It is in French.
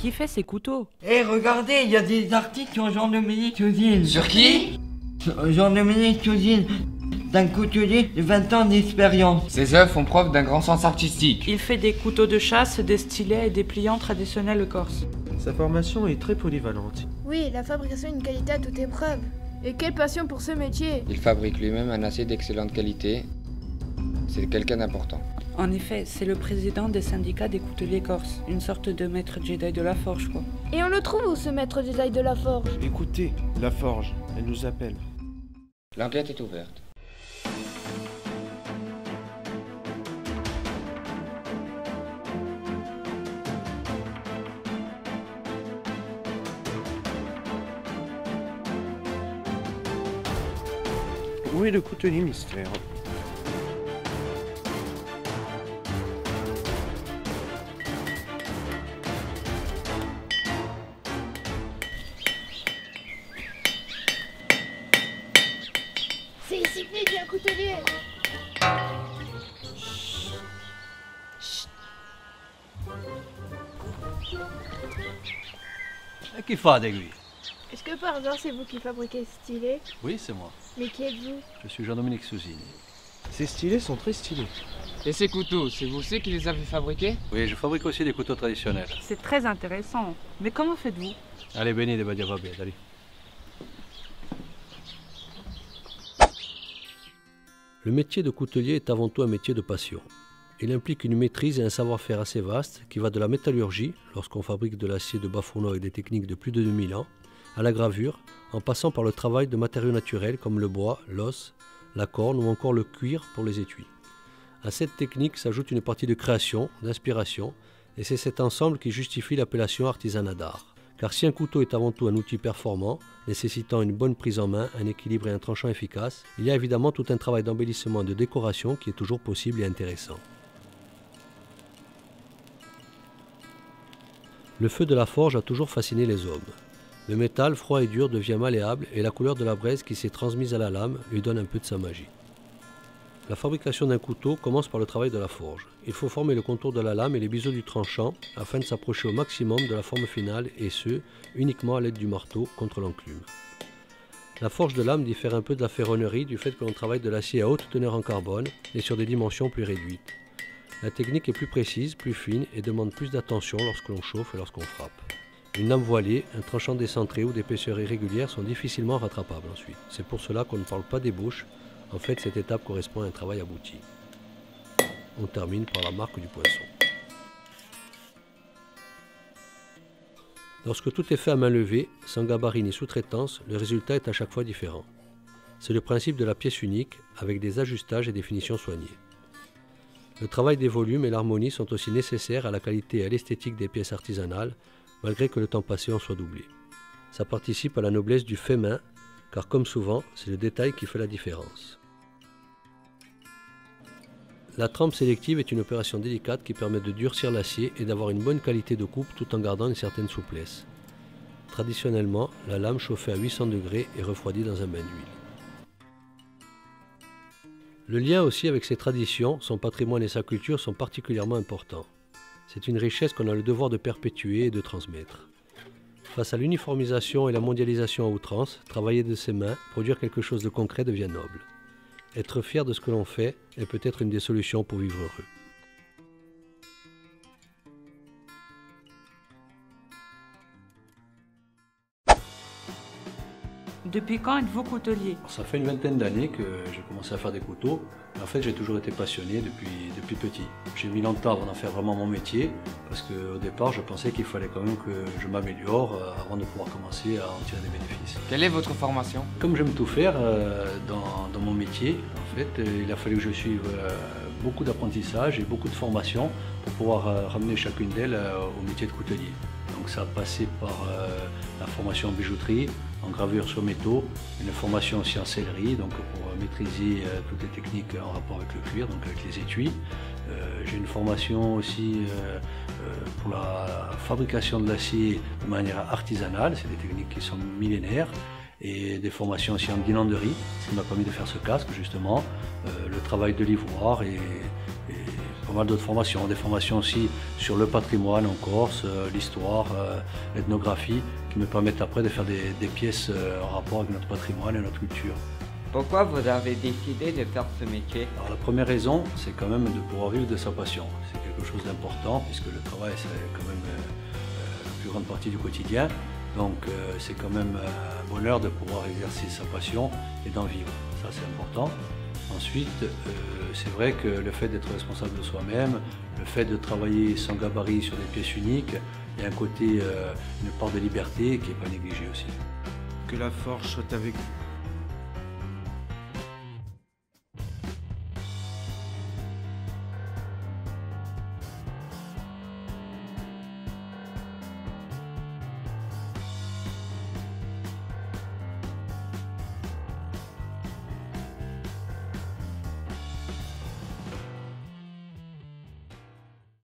qui fait ces couteaux? Eh, regardez, il y a des articles sur Jean-Dominique Cousine. Sur qui? Jean-Dominique Cousine, d'un coutelier de 20 ans d'expérience. Ses œuvres font preuve d'un grand sens artistique. Il fait des couteaux de chasse, des stylets et des pliants traditionnels corses. Sa formation est très polyvalente. Oui, la fabrication d'une qualité à toute épreuve. Et quelle passion pour ce métier! Il fabrique lui-même un acier d'excellente qualité. C'est quelqu'un d'important. En effet, c'est le président des syndicats des couteliers corses, une sorte de maître Jedi de la forge, quoi. Et on le trouve où, ce maître Jedi de la forge? Écoutez, la forge, elle nous appelle. L'enquête est ouverte. Où est le coutelier mystère? C'est ici qu'il y a un coutelier! Qui fa d'aiguille? Est-ce que par hasard c'est vous qui fabriquez ce stylet? Oui, c'est moi. Mais qui êtes-vous? Je suis Jean-Dominique Sousine. Ces stylets sont très stylés. Et ces couteaux, c'est vous qui les avez fabriqués? Oui, je fabrique aussi des couteaux traditionnels. C'est très intéressant. Mais comment faites-vous? Allez, béni de Badiavabé, allez. Le métier de coutelier est avant tout un métier de passion. Il implique une maîtrise et un savoir-faire assez vaste qui va de la métallurgie, lorsqu'on fabrique de l'acier de bas fourneau avec des techniques de plus de 2000 ans, à la gravure, en passant par le travail de matériaux naturels comme le bois, l'os, la corne ou encore le cuir pour les étuis. À cette technique s'ajoute une partie de création, d'inspiration, et c'est cet ensemble qui justifie l'appellation artisanat d'art. Car si un couteau est avant tout un outil performant, nécessitant une bonne prise en main, un équilibre et un tranchant efficace, il y a évidemment tout un travail d'embellissement et de décoration qui est toujours possible et intéressant. Le feu de la forge a toujours fasciné les hommes. Le métal froid et dur devient malléable et la couleur de la braise qui s'est transmise à la lame lui donne un peu de sa magie. La fabrication d'un couteau commence par le travail de la forge. Il faut former le contour de la lame et les biseaux du tranchant afin de s'approcher au maximum de la forme finale et ce, uniquement à l'aide du marteau contre l'enclume. La forge de lame diffère un peu de la ferronnerie du fait que l'on travaille de l'acier à haute teneur en carbone et sur des dimensions plus réduites. La technique est plus précise, plus fine et demande plus d'attention lorsque l'on chauffe et lorsqu'on frappe. Une lame voilée, un tranchant décentré ou d'épaisseur irrégulière sont difficilement rattrapables ensuite. C'est pour cela qu'on ne parle pas d'ébauche. En fait, cette étape correspond à un travail abouti. On termine par la marque du poinçon. Lorsque tout est fait à main levée, sans gabarit ni sous-traitance, le résultat est à chaque fois différent. C'est le principe de la pièce unique, avec des ajustages et des finitions soignées. Le travail des volumes et l'harmonie sont aussi nécessaires à la qualité et à l'esthétique des pièces artisanales, malgré que le temps passé en soit doublé. Ça participe à la noblesse du fait main, car comme souvent, c'est le détail qui fait la différence. La trempe sélective est une opération délicate qui permet de durcir l'acier et d'avoir une bonne qualité de coupe tout en gardant une certaine souplesse. Traditionnellement, la lame chauffée à 800 degrés est refroidie dans un bain d'huile. Le lien aussi avec ses traditions, son patrimoine et sa culture sont particulièrement importants. C'est une richesse qu'on a le devoir de perpétuer et de transmettre. Face à l'uniformisation et la mondialisation à outrance, travailler de ses mains, produire quelque chose de concret devient noble. Être fier de ce que l'on fait est peut-être une des solutions pour vivre heureux. Depuis quand êtes-vous coutelier? Ça fait une vingtaine d'années que j'ai commencé à faire des couteaux. En fait, j'ai toujours été passionné depuis petit. J'ai mis longtemps avant d'en faire vraiment mon métier, parce qu'au départ, je pensais qu'il fallait quand même que je m'améliore avant de pouvoir commencer à en tirer des bénéfices. Quelle est votre formation? Comme j'aime tout faire dans mon métier, en fait, il a fallu que je suive beaucoup d'apprentissage et beaucoup de formation pour pouvoir ramener chacune d'elles au métier de coutelier. Donc ça a passé par la formation en bijouterie, en gravure sur métaux, une formation aussi en sellerie, donc pour maîtriser toutes les techniques en rapport avec le cuir, donc avec les étuis. J'ai une formation aussi pour la fabrication de l'acier de manière artisanale, c'est des techniques qui sont millénaires, et des formations aussi en guirlanderie, ce qui m'a permis de faire ce casque justement, le travail de l'ivoire et pas mal d'autres formations, des formations aussi sur le patrimoine en Corse, l'histoire, l'ethnographie, qui me permettent après de faire des pièces en rapport avec notre patrimoine et notre culture. Pourquoi vous avez décidé de faire ce métier? Alors la première raison, c'est quand même de pouvoir vivre de sa passion. C'est quelque chose d'important, puisque le travail, c'est quand même la plus grande partie du quotidien. Donc c'est quand même un bonheur de pouvoir exercer sa passion et d'en vivre. Ça, c'est important. Ensuite, c'est vrai que le fait d'être responsable de soi-même, le fait de travailler sans gabarit sur des pièces uniques, il y a un côté, une part de liberté qui n'est pas négligée aussi. Que la forge soit avec vous.